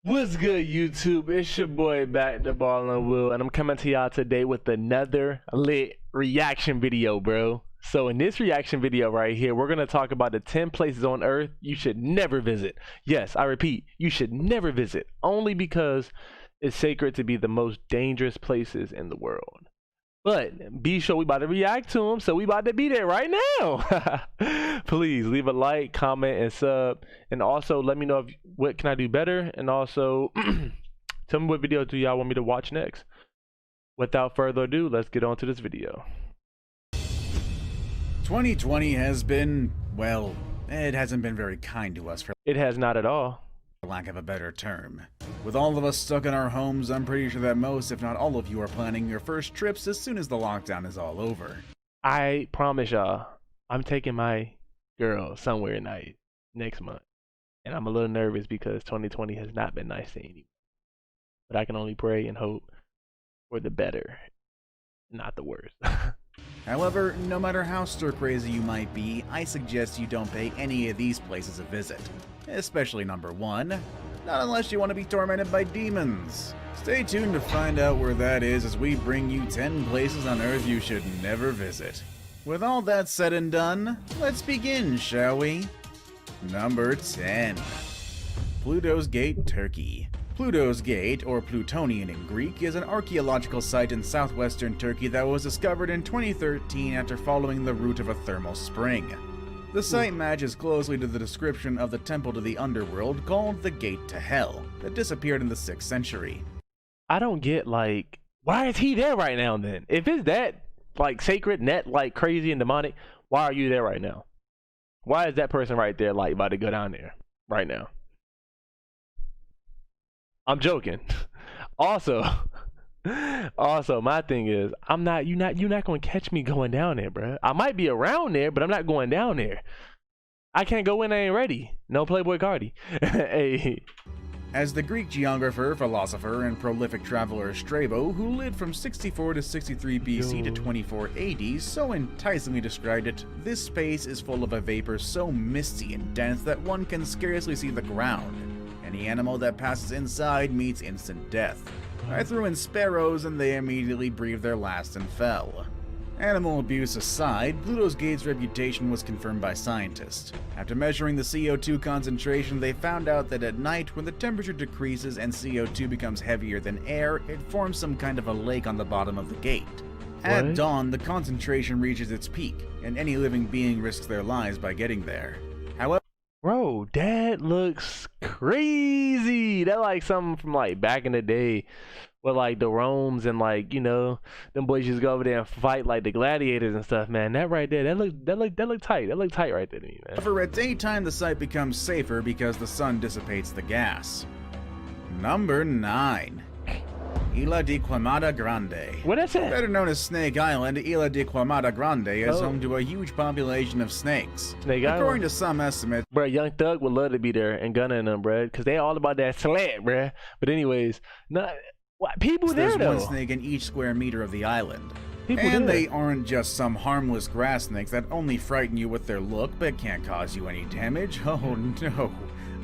What's good, YouTube? It's your boy back to Ball and Will, and I'm coming to y'all today with another lit reaction video, bro. So in this reaction video right here, we're gonna talk about the 10 places on Earth you should never visit. Yes, I repeat, you should never visit, only because it's sacred to be the most dangerous places in the world. But be sure we about to react to them, so we about to be there right now. Please leave a like, comment, and sub, and also let me know what can I do better, and also tell me what video do y'all want me to watch next. Without further ado, let's get on to this video. 2020 has been, well, it hasn't been very kind to us, for It has not at all. lack of a better term. With all of us stuck in our homes, I'm pretty sure that most, if not all of you, are planning your first trips as soon as the lockdown is all over. I promise y'all, I'm taking my girl somewhere next month, and I'm a little nervous because 2020 has not been nice to anyone. But I can only pray and hope for the better, not the worst. However, no matter how stir crazy you might be, I suggest you don't pay any of these places a visit. Especially number 1, not unless you want to be tormented by demons. Stay tuned to find out where that is as we bring you 10 places on Earth you should never visit. With all that said and done, let's begin, shall we? Number 10. Pluto's Gate, Turkey. Pluto's Gate, or Plutonian in Greek, is an archaeological site in southwestern Turkey that was discovered in 2013 after following the route of a thermal spring. The site matches closely to the description of the temple to the underworld called the Gate to Hell that disappeared in the 6th century. I don't get, like, why is he there right now then? If it's that, like, sacred, net, like, crazy and demonic, why are you there right now? Why is that person right there, like, about to go down there right now? I'm joking. Also, my thing is, you're not gonna catch me going down there, bro. I might be around there, but I'm not going down there. I can't go when I ain't ready. No Playboy Cardi. Hey. As the Greek geographer, philosopher, and prolific traveler Strabo, who lived from 64 to 63 BC to 24 AD, so enticingly described it, this space is full of a vapor so misty and dense that one can scarcely see the ground. Any animal that passes inside meets instant death. I threw in sparrows and they immediately breathed their last and fell. Animal abuse aside, Pluto's Gate's reputation was confirmed by scientists. After measuring the CO2 concentration, they found out that at night, when the temperature decreases and CO2 becomes heavier than air, it forms some kind of a lake on the bottom of the gate. At dawn, the concentration reaches its peak, and any living being risks their lives by getting there. However, Bro, that looks crazy. That like something from like back in the day with like the Rome's and like, you know, them boys just go over there and fight like the gladiators and stuff, man. That right there, that look tight. That look tight right there to me, man. However, at daytime the site becomes safer because the sun dissipates the gas. Number 9. Isla de Quemada Grande. What is it? Better known as Snake Island, Isla de Quemada Grande is home to a huge population of snakes. Snake Island? According to some estimates, bro, Young Thug would love to be there and gunning them, bro, because they all about that slant, bro. But anyways, people there there's though. one snake in each square meter of the island. People and there. they aren't just some harmless grass snakes that only frighten you with their look but can't cause you any damage. Oh no.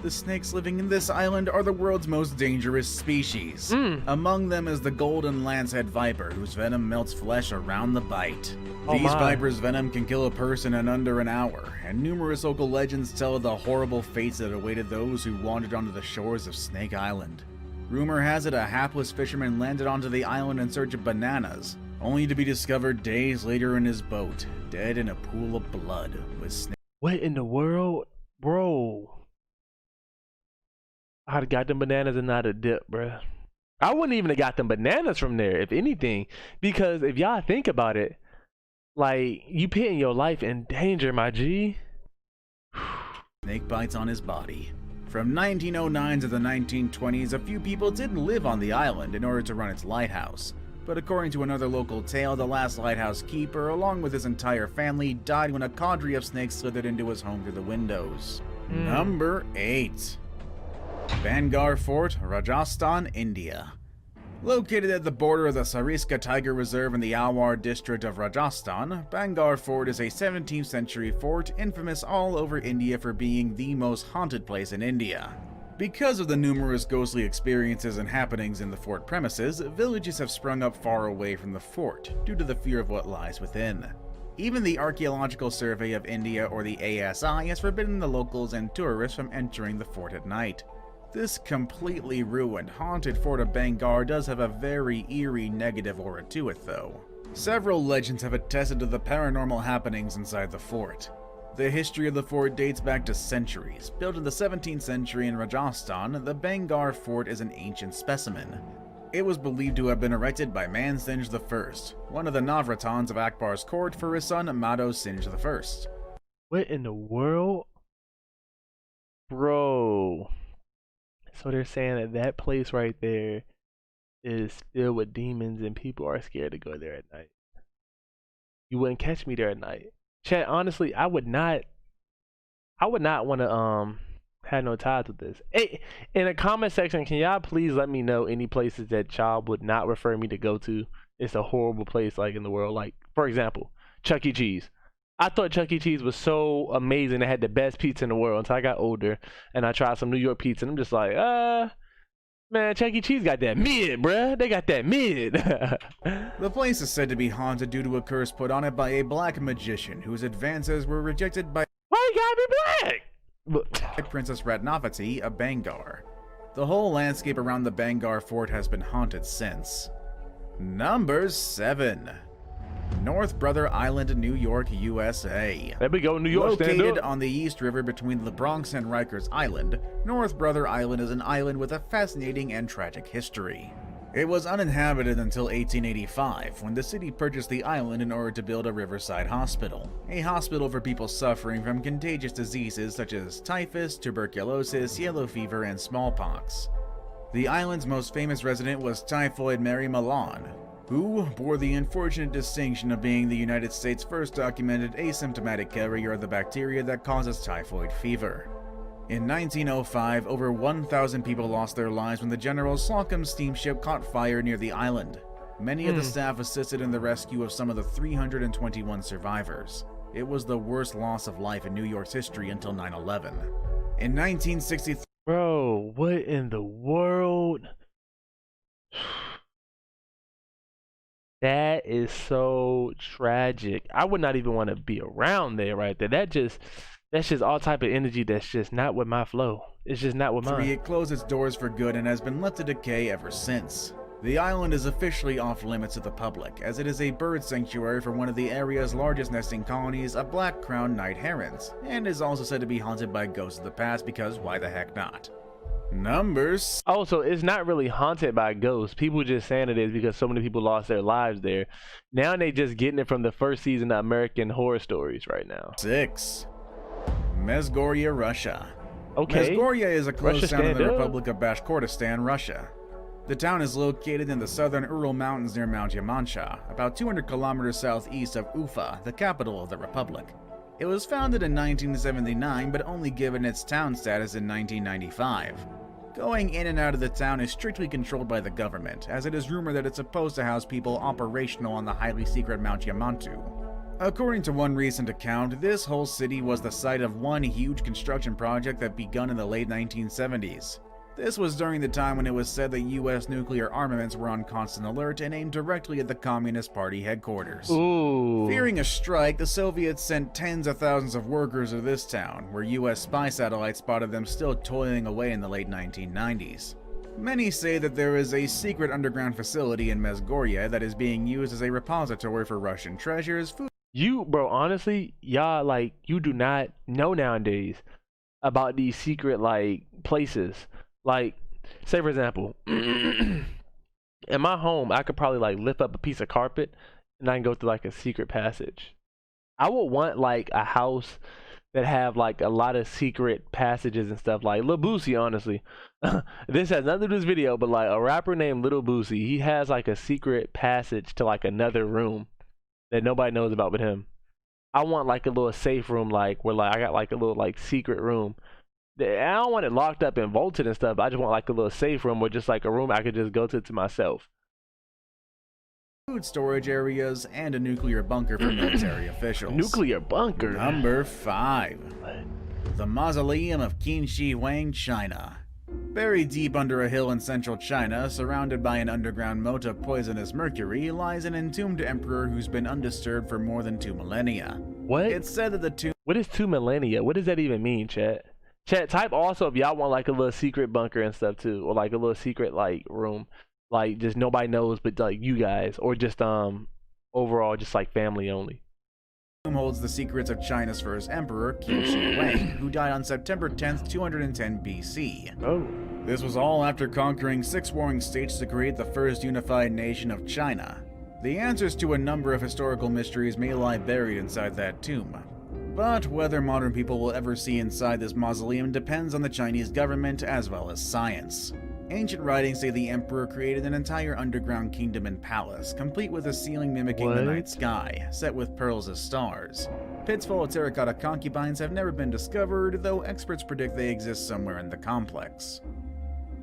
The snakes living in this island are the world's most dangerous species. Among them is the golden lancehead viper, whose venom melts flesh around the bite. These vipers' venom can kill a person in under an hour, and numerous local legends tell of the horrible fates that awaited those who wandered onto the shores of Snake Island. Rumor has it a hapless fisherman landed onto the island in search of bananas, only to be discovered days later in his boat, dead in a pool of blood with snakes. What in the world? Bro. I'd have got them bananas and not a dip, bruh. I wouldn't even have got them bananas from there, if anything. Because if y'all think about it, like, you putting your life in danger, my G. Snake bites on his body. From 1909 to the 1920s, a few people didn't live on the island in order to run its lighthouse. But according to another local tale, the last lighthouse keeper, along with his entire family, died when a cadre of snakes slithered into his home through the windows. Number 8. Bangar Fort, Rajasthan, India. Located at the border of the Sariska Tiger Reserve in the Alwar district of Rajasthan, Bangar Fort is a 17th century fort infamous all over India for being the most haunted place in India. Because of the numerous ghostly experiences and happenings in the fort premises, villages have sprung up far away from the fort due to the fear of what lies within. Even the Archaeological Survey of India, or the ASI, has forbidden the locals and tourists from entering the fort at night. This completely ruined, haunted Fort of Bangar does have a very eerie negative aura to it though. Several legends have attested to the paranormal happenings inside the fort. The history of the fort dates back to centuries. Built in the 17th century in Rajasthan, the Bangar fort is an ancient specimen. It was believed to have been erected by Mansinj I, one of the Navratans of Akbar's court, for his son Madho Sinj I. What in the world? Bro. So they're saying that that place right there is filled with demons and people are scared to go there at night. You wouldn't catch me there at night. Chat, honestly, I would not want to have no ties with this. Hey, in the comment section, can y'all please let me know any places that y'all would not refer me to go to? It's a horrible place like in the world. Like, for example, Chuck E. Cheese. I thought Chuck E. Cheese was so amazing. It had the best pizza in the world until I got older and I tried some New York pizza and I'm just like, man, Chuck E. Cheese got that mid, bruh. They got that mid. The place is said to be haunted due to a curse put on it by a black magician whose advances were rejected by Why you gotta be black? Princess Ratnavati of Bangar. The whole landscape around the Bangar fort has been haunted since. Number 7. North Brother Island, New York, USA. There we go, New York. Located on the East River between the Bronx and Rikers Island, North Brother Island is an island with a fascinating and tragic history. It was uninhabited until 1885, when the city purchased the island in order to build a riverside hospital, a hospital for people suffering from contagious diseases such as typhus, tuberculosis, yellow fever, and smallpox. The island's most famous resident was Typhoid Mary Malan, who bore the unfortunate distinction of being the United States' first documented asymptomatic carrier of the bacteria that causes typhoid fever. In 1905, over 1,000 people lost their lives when the General Slocum steamship caught fire near the island. Many of the staff assisted in the rescue of some of the 321 survivors. It was the worst loss of life in New York's history until 9/11. In 1963, Bro, what in the world? That is so tragic. I would not even want to be around there right there. That's just all type of energy that's just not with my flow. It's just not with mine. it closed its doors for good and has been left to decay ever since. The island is officially off limits to the public, as it is a bird sanctuary for one of the area's largest nesting colonies of black-crowned night herons, and is also said to be haunted by ghosts of the past because why the heck not? Numbers. Oh, so it's not really haunted by ghosts. People just saying it is because so many people lost their lives there. Now they just getting it from the first season of American Horror Stories right now. 6. Mesgorya, Russia. Okay. Mesgorya is a closed Russia town in the stand up. Republic of Bashkortostan, Russia. The town is located in the southern Ural Mountains near Mount Yamancha, about 200 kilometers southeast of Ufa, the capital of the republic. It was founded in 1979, but only given its town status in 1995. Going in and out of the town is strictly controlled by the government, as it is rumored that it's supposed to house people operational on the highly secret Mount Yamantu. According to one recent account, this whole city was the site of one huge construction project that begun in the late 1970s. This was during the time when it was said that US nuclear armaments were on constant alert and aimed directly at the Communist Party headquarters. Ooh. Fearing a strike, the Soviets sent tens of thousands of workers to this town, where US spy satellites spotted them still toiling away in the late 1990s. Many say that there is a secret underground facility in Mesgorya that is being used as a repository for Russian treasures, food. Bro, honestly, y'all, like, you do not know nowadays about these secret, like, places. Like, say for example, in my home, I could probably like lift up a piece of carpet and I can go through like a secret passage. I would want like a house that have like a lot of secret passages and stuff, like Lil Boosie, honestly. This has nothing to do with this video, but like a rapper named Lil Boosie, he has like a secret passage to like another room that nobody knows about but him. I want like a little safe room, like where like I got like a little like secret room. I don't want it locked up and vaulted and stuff. I just want like a little safe room or just like a room I could just go to myself. Food storage areas, and a nuclear bunker for military officials. Nuclear bunker? Number 5. The Mausoleum of Qin Shi Huang, China. Buried deep under a hill in central China, surrounded by an underground moat of poisonous mercury, lies an entombed emperor who's been undisturbed for more than 2 millennia. What? It's said that the tomb What is 2 millennia? What does that even mean, chat? Chat, type also if y'all want like a little secret bunker and stuff too, or like a little secret like room, like just nobody knows but like you guys, or just overall just like family only. holds the secrets of China's first emperor, Qin Shi Huang, who died on September 10th, 210 BC. Oh. This was all after conquering 6 warring states to create the first unified nation of China. The answers to a number of historical mysteries may lie buried inside that tomb. But whether modern people will ever see inside this mausoleum depends on the Chinese government as well as science. Ancient writings say the emperor created an entire underground kingdom and palace, complete with a ceiling mimicking the night sky, set with pearls as stars. Pits full of terracotta concubines have never been discovered, though experts predict they exist somewhere in the complex.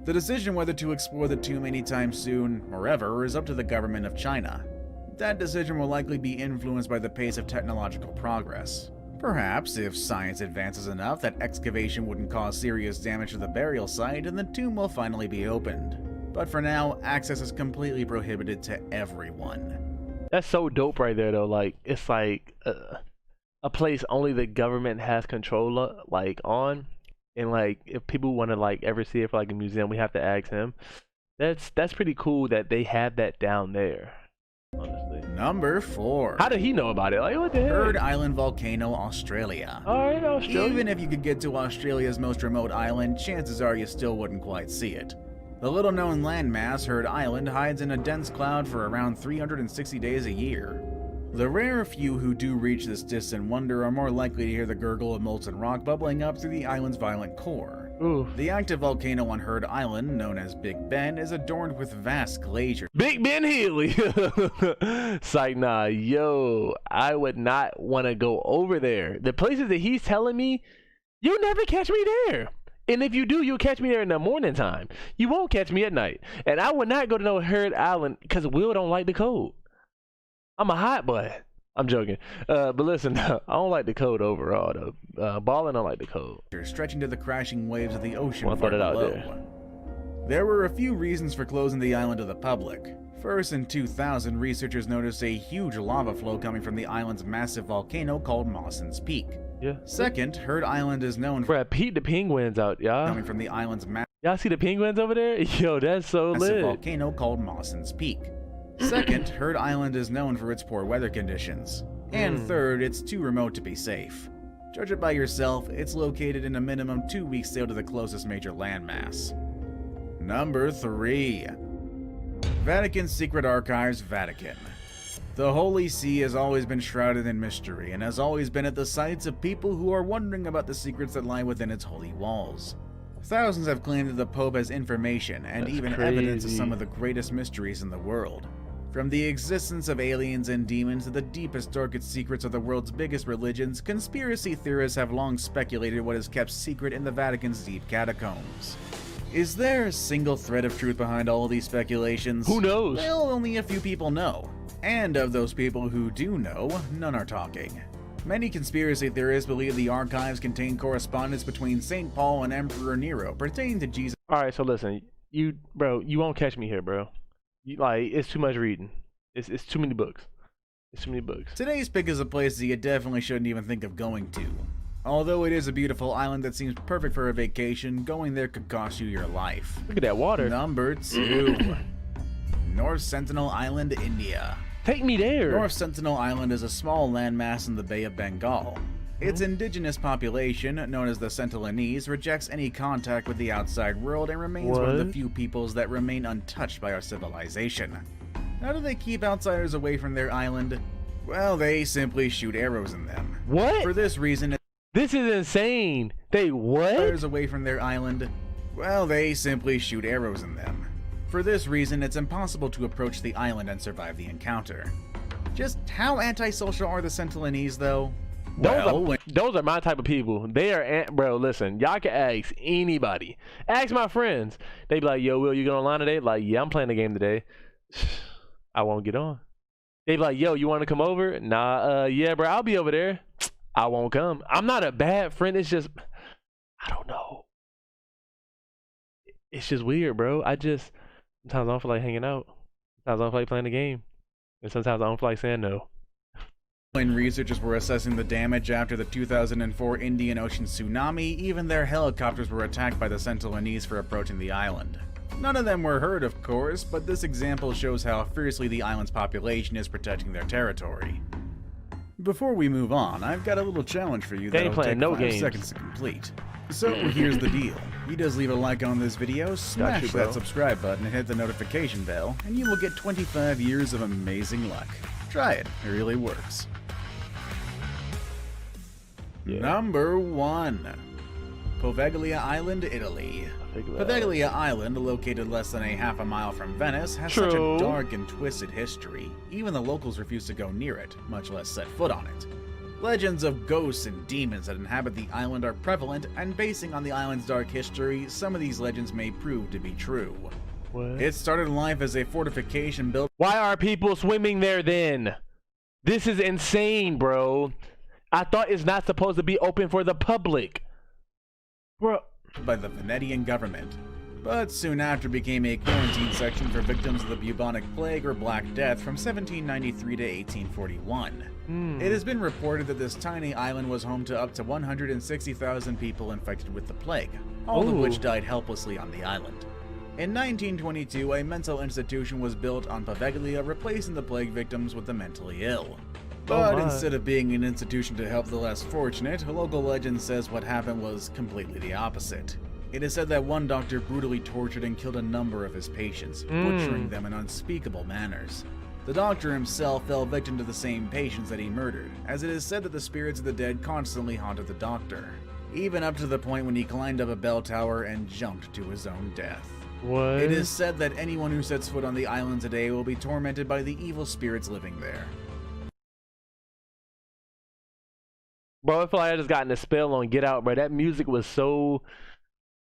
The decision whether to explore the tomb anytime soon, or ever, is up to the government of China. That decision will likely be influenced by the pace of technological progress. Perhaps, if science advances enough that excavation wouldn't cause serious damage to the burial site, and the tomb will finally be opened. But for now, access is completely prohibited to everyone. That's so dope right there though. Like it's like a place only the government has control of, like on, and like if people want to like ever see it for like a museum, we have to ask him. That's pretty cool that they have that down there. Honestly. Number 4. How did he know about it? Like what the heck? Heard Island Volcano, Australia. Alright, Australia. Even if you could get to Australia's most remote island, chances are you still wouldn't quite see it. The little-known landmass, Heard Island, hides in a dense cloud for around 360 days a year. The rare few who do reach this distant wonder are more likely to hear the gurgle of molten rock bubbling up through the island's violent core. Ooh. The active volcano on Heard Island, known as Big Ben, is adorned with vast glaciers. Big Ben Healy. It's like, nah, yo, I would not want to go over there. The places that he's telling me, you'll never catch me there. And if you do, you'll catch me there in the morning time. You won't catch me at night. And I would not go to no Heard Island because Will don't like the cold. I'm a hot boy. I'm joking. But listen, I don't like the cold overall, though. Ballin' don't like the cold. Stretching to the crashing waves of the ocean Well, I far thought it out below. There were a few reasons for closing the island to the public. First, in 2000, researchers noticed a huge lava flow coming from the island's massive volcano called Mawson's Peak. Yeah. Second, Heard Island is known for Pete the penguins out, y'all. coming from the island's Y'all see the penguins over there? Yo, that's so massive lit. volcano called Mawson's Peak. Second, Heard Island is known for its poor weather conditions. And third, it's too remote to be safe. Judge it by yourself, it's located in a minimum 2-week sail to the closest major landmass. Number 3. Vatican Secret Archives, Vatican. The Holy See has always been shrouded in mystery and has always been at the sights of people who are wondering about the secrets that lie within its holy walls. Thousands have claimed that the Pope has information and That's even crazy. evidence of some of the greatest mysteries in the world. From the existence of aliens and demons to the deepest, darkest secrets of the world's biggest religions, conspiracy theorists have long speculated what is kept secret in the Vatican's deep catacombs. Is there a single thread of truth behind all of these speculations? Who knows? Well, only a few people know. And of those people who do know, none are talking. Many conspiracy theorists believe the archives contain correspondence between St. Paul and Emperor Nero pertaining to Jesus. Alright, so listen, you won't catch me here, bro. It's too much reading. It's too many books. It's too many books. Today's pick is a place that you definitely shouldn't even think of going to. Although it is a beautiful island that seems perfect for a vacation, going there could cost you your life. Look at that water. Number 2. North Sentinel Island, India. Take me there. North Sentinel Island is a small landmass in the Bay of Bengal. Its indigenous population, known as the Sentinelese, rejects any contact with the outside world and remains one of the few peoples that remain untouched by our civilization. How do they keep outsiders away from their island? Well, they simply shoot arrows in them. What? For this reason, This is insane. They what? outsiders away from their island, well, they simply shoot arrows in them. For this reason, it's impossible to approach the island and survive the encounter. Just how antisocial are the Sentinelese, though? Those are my type of people. They are, bro, listen, y'all can ask anybody. Ask my friends. They be like, yo, Will, you get online today? Like, yeah, I'm playing the game today. I won't get on. They be like, yo, you want to come over? Nah, yeah, bro, I'll be over there. I won't come. I'm not a bad friend. It's just, I don't know. it's just weird, bro. Sometimes I don't feel like hanging out. Sometimes I don't feel like playing the game. And sometimes I don't feel like saying no. When researchers were assessing the damage after the 2004 Indian Ocean tsunami, even their helicopters were attacked by the Sentinelese for approaching the island. None of them were hurt, of course, but this example shows how fiercely the island's population is protecting their territory. Before we move on, I've got a little challenge for you that'll take 5 seconds to complete. So here's the deal. You just leave a like on this video, smash that subscribe button and hit the notification bell, and you will get 25 years of amazing luck. Try it, it really works. Yeah. Number 1. Poveglia Island, Italy. Poveglia Island, located less than a half a mile from Venice, has such a dark and twisted history. Even the locals refuse to go near it, much less set foot on it. Legends of ghosts and demons that inhabit the island are prevalent, and basing on the island's dark history, some of these legends may prove to be true. What? It started life as a fortification built. Why are people swimming there then? This is insane, bro. I thought it's not supposed to be open for the public. Bro. By the Venetian government, but soon after became a quarantine section for victims of the bubonic plague or Black Death from 1793 to 1841. It has been reported that this tiny island was home to up to 160,000 people infected with the plague, all of which died helplessly on the island. In 1922, a mental institution was built on Poveglia, replacing the plague victims with the mentally ill. But instead of being an institution to help the less fortunate, local legend says what happened was completely the opposite. It is said that one doctor brutally tortured and killed a number of his patients, butchering them in unspeakable manners. The doctor himself fell victim to the same patients that he murdered, as it is said that the spirits of the dead constantly haunted the doctor, even up to the point when he climbed up a bell tower and jumped to his own death. What? It is said that anyone who sets foot on the island today will be tormented by the evil spirits living there. Bro, I feel like I just got in a spell on Get Out, bro. That music was so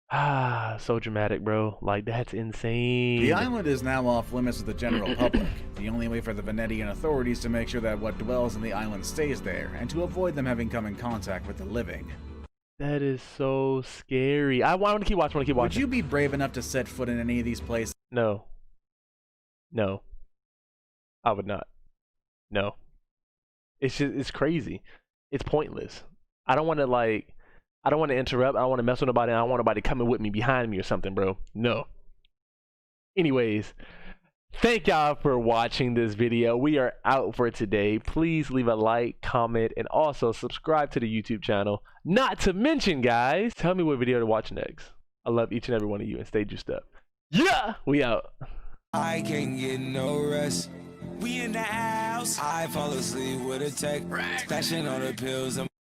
dramatic, bro. Like, that's insane. The island is now off limits to the general public. The only way for the Venetian authorities to make sure that what dwells in the island stays there, and to avoid them having come in contact with the living. That is so scary. I want to keep watching. Would you be brave enough to set foot in any of these places? No. No. I would not. No. It's crazy. It's pointless. I don't want to interrupt. I don't want to mess with nobody. I don't want nobody coming with me behind me or something, bro. No. Anyways, thank y'all for watching this video. We are out for today. Please leave a like, comment, and also subscribe to the YouTube channel. Not to mention, guys, tell me what video to watch next. I love each and every one of you, and stay juiced up. Yeah, we out. I can't get no rest. We in the house. I fall asleep with a tech. Stashing on the pills.